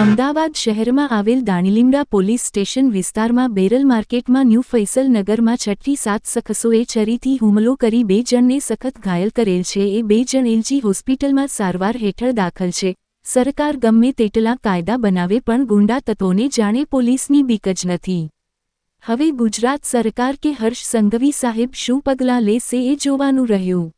અમદાવાદ શહેરમાં આવેલ Danilimda police station વિસ્તારમાં બેરલ માર્કેટમાં ન્યૂ ફૈસલ નગરમાં 6થી 7 શખ્સોએ છરીથી હુમલો કરી 2 જણને સખત ઘાયલ કરેલ છે. એ 2 જણ એલજી હોસ્પિટલમાં સારવાર હેઠળ દાખલ છે. સરકાર ગમે તેટલા કાયદા બનાવે પણ ગુંડા તત્વોને જાણે પોલીસની બીક જ નથી. હવે ગુજરાત સરકાર કે હર્ષ સંઘવી સાહેબ શું પગલાં લેશે એ જોવાનું રહ્યું.